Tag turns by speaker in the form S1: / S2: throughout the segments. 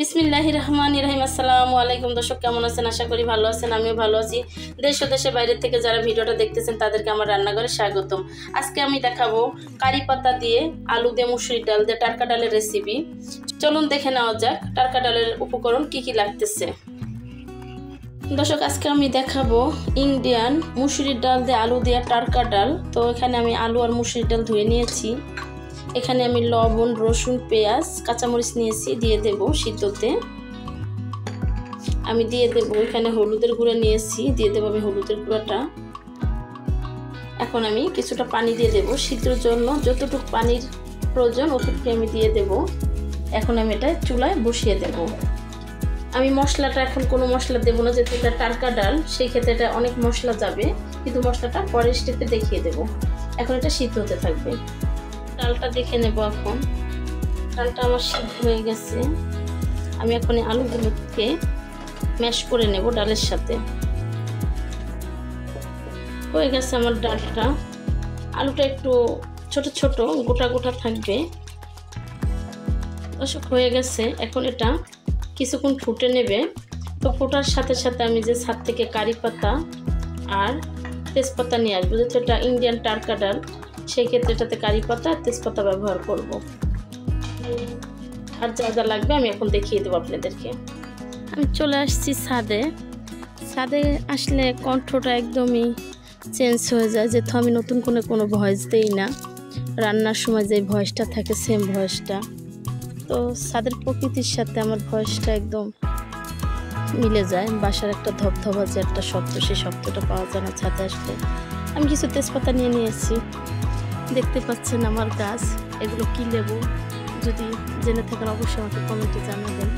S1: বিসমিল্লাহির রহমানির রহিম। আসসালামু আলাইকুম দর্শক, কেমন আছেন? আশা করি ভালো আছেন। আমিও ভালো আছি। দেশ ও দেশের বাইরে থেকে যারা ভিডিওটা দেখতেছেন তাদেরকে আমার রান্নাঘরে স্বাগতম। আজকে আমি দেখাবো কারি পাতা দিয়ে আলু দিয়ে মুসুরির ডাল দিয়ে টাটকা ডালের রেসিপি। চলুন দেখে নেওয়া যাক টাটকা ডালের উপকরণ কি কি লাগতেছে। দর্শক, আজকে আমি দেখাবো ইন্ডিয়ান মুসুরির ডাল দিয়ে আলু দিয়ে টাটকা ডাল। তো এখানে আমি আলু আর মুসুরির ডাল ধুয়ে নিয়েছি। এখানে আমি লবণ, রসুন, পেঁয়াজ, কাঁচামরিচ নিয়েছি, দিয়ে দেব সিদ্ধতে। আমি দিয়ে দেব এখানে হলুদের গুঁড়া নিয়েছি, দিয়ে দেবো আমি হলুদের গুঁড়াটা। এখন আমি কিছুটা পানি দিয়ে দেব সিদ্ধর জন্য, যতটুকু পানির প্রয়োজন অতটুকু আমি দিয়ে দেব। এখন আমি এটা চুলায় বসিয়ে দেব। আমি মশলাটা এখন কোনো মশলা দেবো না, যেহেতু এটা টাটকা ডাল, সেই ক্ষেত্রে এটা অনেক মশলা যাবে, কিন্তু মশলাটা পরের স্টেপে দেখিয়ে দেব। এখন এটা সিদ্ধ হতে থাকবে। ডালটা দেখে নেব। এখন ডালটা আমার সিদ্ধ হয়ে গেছে। আমি এখন এই আলুগুলোকে ম্যাশ করে নেব ডালের সাথে। হয়ে গেছে আমার ডালটা। আলুটা একটু ছোট ছোট গোটা গোটা থাকবে। দর্শক, হয়ে গেছে। এখন এটা কিছুক্ষণ ফুটে নেবে। তো ফোটার সাথে সাথে আমি যে ছাদ থেকে কারি পাতা আর তেজপাতা নিয়ে আসবো, যেহেতু এটা ইন্ডিয়ান টাটকা ডাল, সেই ক্ষেত্রে এটাতে কারি পাতা আর তেজপাতা ব্যবহার করব। আর যা যা লাগবে আমি এখন দেখিয়ে দেবো আপনাদেরকে। আমি চলে আসছি ছাদে। ছাদে আসলে কণ্ঠটা একদমই চেঞ্জ হয়ে যায়, যেহেতু আমি নতুন কোনো ভয়েস দেই না। রান্নার সময় যে ভয়েসটা থাকে সেম ভয়েসটা। তো ছাদের প্রকৃতির সাথে আমার ভয়েসটা একদম মিলে যায়। বাসার একটা ধবধবা যে একটা শব্দ, সেই শব্দটা পাওয়া যায় না ছাদে আসলে। আমি কিছু তেজপাতা নিয়ে নিয়েছি। দেখতে পাচ্ছেন আমার গাছ, এগুলো কি লেবু, যদি জেনে থাকেন অবশ্যই আমাকে কমেন্টে জানাবেন।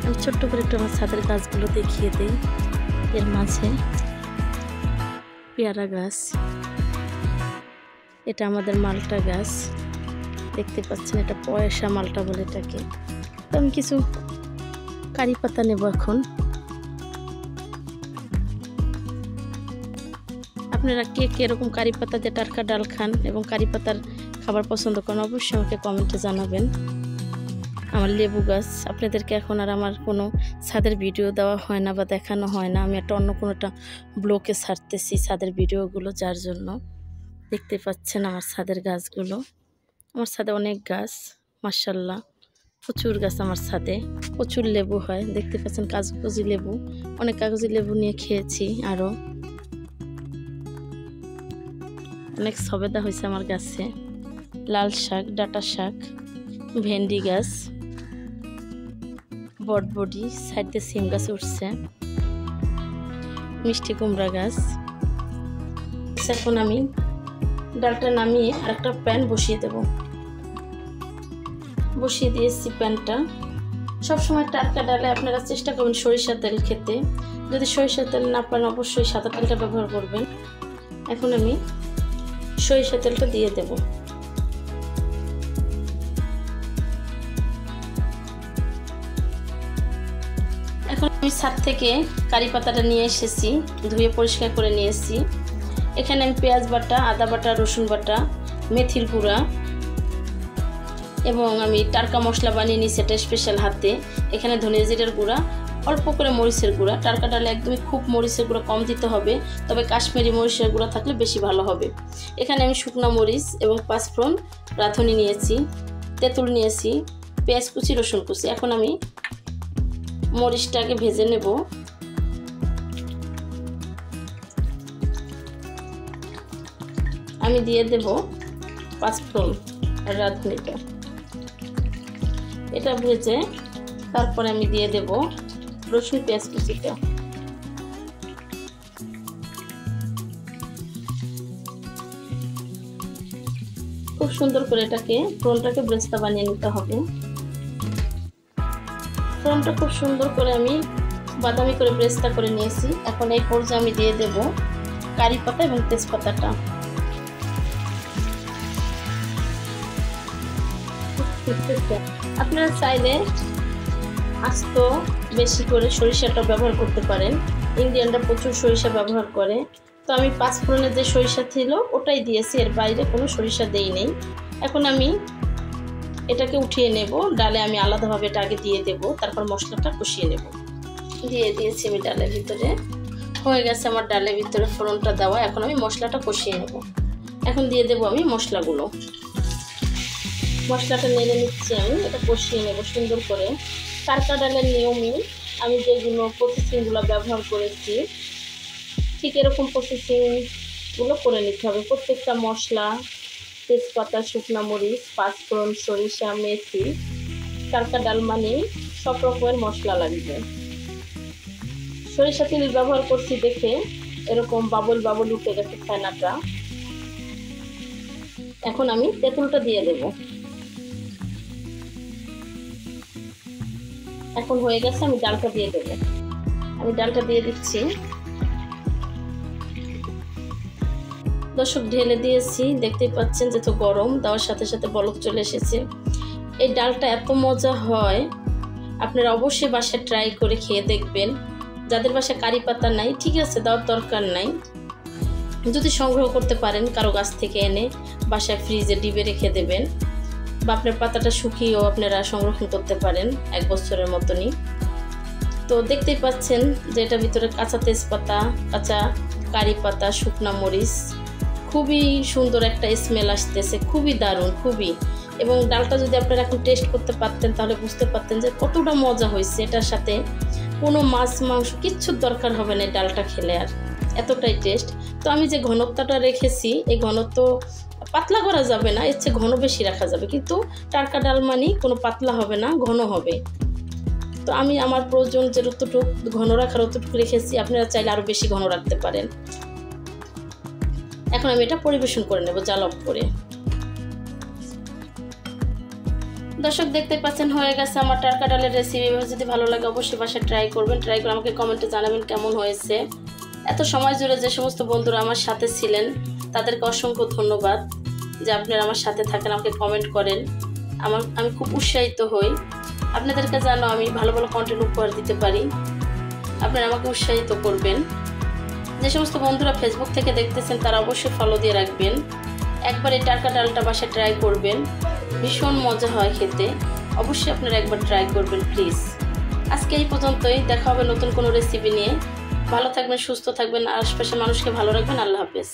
S1: আমি ছোট্ট করে একটু আমার ছাদের গাছগুলো দেখিয়ে দিই। এর মাঝে পেয়ারা গাছ, এটা আমাদের মালটা গাছ, দেখতে পাচ্ছেন এটা পয়সা মালটা বলে এটাকে। তো আমি কিছু কারি পাতা নেব এখন। আপনারা কে এরকম কারি পাতা দিয়ে টাটকা ডাল খান এবং কারি পাতার খাবার পছন্দ করেন অবশ্যই আমাকে কমেন্টে জানাবেন। আমার লেবু গাছ, আপনাদেরকে এখন আর আমার কোনো ছাদের ভিডিও দেওয়া হয় না বা দেখানো হয় না। আমি একটা অন্য কোনোটা ব্লগে ছাড়তেছি ছাদের ভিডিওগুলো, যার জন্য দেখতে পাচ্ছেন আমার ছাদের গাছগুলো। আমার ছাদে অনেক গাছ, মাশাআল্লাহ প্রচুর গাছ আমার ছাদে। প্রচুর লেবু হয়, দেখতে পাচ্ছেন কাগজি লেবু। অনেক কাগজি লেবু নিয়ে খেয়েছি। আরও অনেক সবেদা হয়েছে আমার গাছে। লাল শাক, ডাঁটা শাক, ভেন্ডি গাছ, বটবডি, সাইডে সিম গাছ উঠছে, মিষ্টি কুমড়া গাছ। এখন আমি ডালটা নামিয়ে আরেকটা প্যান বসিয়ে দেব। বসিয়ে দিয়েছি প্যানটা। সবসময় টাটকা ডালে আপনারা চেষ্টা করবেন সরিষার তেল খেতে। যদি সরিষার তেল না পান অবশ্যই সাদা তেলটা ব্যবহার করবেন। এখন আমি সরিষার তেলটা দিয়ে দেব। এখন আমি ছাদ থেকে কারি পাতাটা নিয়ে এসেছি, ধুয়ে পরিষ্কার করে নিয়েছি। এখানে আমি পেঁয়াজ বাটা, আদা বাটা, রসুন বাটা, মেথির গুঁড়া এবং আমি টাটকা মশলা বানিয়ে নিই সেটা স্পেশাল হাতে। এখানে ধনিয়া জিরার গুঁড়া, অল্প করে মরিচের গুঁড়া। টাটকা ডালে একদমই খুব মরিচের গুঁড়া কম দিতে হবে, তবে কাশ্মীরি মরিচের গুঁড়া থাকলে বেশি ভালো হবে। এখানে আমি শুকনো মরিচ এবং পাঁচফোড়ন, রাঁধুনি নিয়েছি, তেঁতুল নিয়েছি, পেঁয়াজ কুচি, রসুন কুচি। এখন আমি মরিচটাকে ভেজে নেব। আমি দিয়ে দেব পাঁচফোড়ন আর রাঁধুনিটা। এটা ভেজে তারপরে আমি দিয়ে দেব রসুন পেঁয়াজ কুচিটা। খুব সুন্দর করে এটাকে ফোড়নটাকে ব্রেস্তা বানিয়ে নিতে হবে। ফোড়নটা খুব সুন্দর করে আমি বাদামি করে ব্রেস্তা করে নিয়েছি। এখন এই পর্যায়ে আমি দিয়ে দেব কারি পাতা এবং তেজপাতাটা। আপনারা চাইলে আস্ত বেশি করে সরিষাটা ব্যবহার করতে পারেন। ইন্ডিয়ানরা প্রচুর সরিষা ব্যবহার করে। তো আমি পাঁচফোড়নের যে সরিষা ছিল ওটাই দিয়েছি, এর বাইরে কোনো সরিষা দেই নেই। এখন আমি এটাকে উঠিয়ে নেব। ডালে আমি আলাদাভাবে এটা আগে দিয়ে দেব, তারপর মশলাটা কষিয়ে নেব। দিয়ে দিয়েছি আমি ডালের ভিতরে। হয়ে গেছে আমার ডালের ভিতরে ফোড়নটা দেওয়া। এখন আমি মশলাটা কষিয়ে নেব। এখন দিয়ে দেব আমি মশলাগুলো। মশলাটা নেড়ে নিচ্ছি আমি, এটা কষিয়ে নেব সুন্দর করে। টাটকা ডালের নিয়মই আমি যেগুলো প্রসেসিংগুলো ব্যবহার করেছি ঠিক এরকম প্রসেসিংগুলো করে নিতে হবে। প্রত্যেকটা মশলা, তেজপাতা, শুকনা মরিচ, পাঁচফোড়ন, সরিষা, মেথি, টাটকা ডাল মানে সব রকমের মশলা লাগবে। সরিষা তেল ব্যবহার করছি দেখে এরকম বাবল বাবল উঠে গেছে ফেনাটা। এখন আমি তেঁতুলটা দিয়ে দেব। এখন হয়ে গেছে, আমি ডালটা দিয়ে দেব। আমি ডালটা দিয়ে দিচ্ছি। দর্শক ঢেলে দিয়েছি, দেখতেই পাচ্ছেন যে তো গরম, দেওয়ার সাথে সাথে বলক চলে এসেছে। এই ডালটা এত মজা হয়, আপনারা অবশ্যই বাসায় ট্রাই করে খেয়ে দেখবেন। যাদের বাসায় কারি পাতা নাই, ঠিক আছে, দেওয়ার দরকার নাই। যদি সংগ্রহ করতে পারেন কারো গাছ থেকে এনে বাসায় ফ্রিজে ডিবে রেখে দেবেন, বা আপনার পাতাটা শুকিয়েও আপনারা সংরক্ষণ করতে পারেন 1 বছরের মতনই। তো দেখতেই পাচ্ছেন যে এটার ভিতরে কাঁচা তেজপাতা, কাঁচা কারি পাতা, শুকনা মরিচ, খুবই সুন্দর একটা স্মেল আসতেছে, খুবই দারুণ, খুবই। এবং ডালটা যদি আপনারা এখন টেস্ট করতে পারতেন তাহলে বুঝতে পারতেন যে কতটা মজা হয়েছে। এটার সাথে কোনো মাছ মাংস কিচ্ছুর দরকার হবে না ডালটা খেলে, আর এতটাই টেস্ট। তো আমি যে ঘনত্বটা রেখেছি, এই ঘনত্ব পাতলা করা যাবে না, এর চেয়ে ঘন বেশি রাখা যাবে, কিন্তু টাটকা ডাল মানে কোনো পাতলা হবে না, ঘন হবে। তো আমি আমার প্রয়োজন যে যতটুকু ঘন রাখার অতটুকু রেখেছি, আপনারা চাইলে আরও বেশি ঘন রাখতে পারেন। এখন আমি এটা পরিবেশন করে নেব জাল অফ করে। দর্শক দেখতে পাচ্ছেন হয়ে গেছে আমার টাটকা ডালের রেসিপি। যদি ভালো লাগে অবশ্যই বাসায় ট্রাই করবেন। ট্রাই করে আমাকে কমেন্টে জানাবেন কেমন হয়েছে। এত সময় জুড়ে যে সমস্ত বন্ধুরা আমার সাথে ছিলেন তাদেরকে অসংখ্য ধন্যবাদ যে আপনারা আমার সাথে থাকেন, আমাকে কমেন্ট করেন। আমি খুব উৎসাহিত হই। আপনাদেরকে জানো আমি ভালো ভালো কন্টেন্ট উপহার দিতে পারি, আপনারা আমাকে উৎসাহিত করবেন। যে সমস্ত বন্ধুরা ফেসবুক থেকে দেখতেছেন তারা অবশ্যই ফলো দিয়ে রাখবেন। একবার এই টাটকা ডালটা বাসায় ট্রাই করবেন, ভীষণ মজা হয় খেতে। অবশ্যই আপনারা একবার ট্রাই করবেন প্লিজ। আজকে এই পর্যন্তই, দেখা হবে নতুন কোনো রেসিপি নিয়ে। ভালো থাকবেন, সুস্থ থাকবেন, আশপাশের মানুষকে ভালো রাখবেন। আল্লাহ হাফেজ।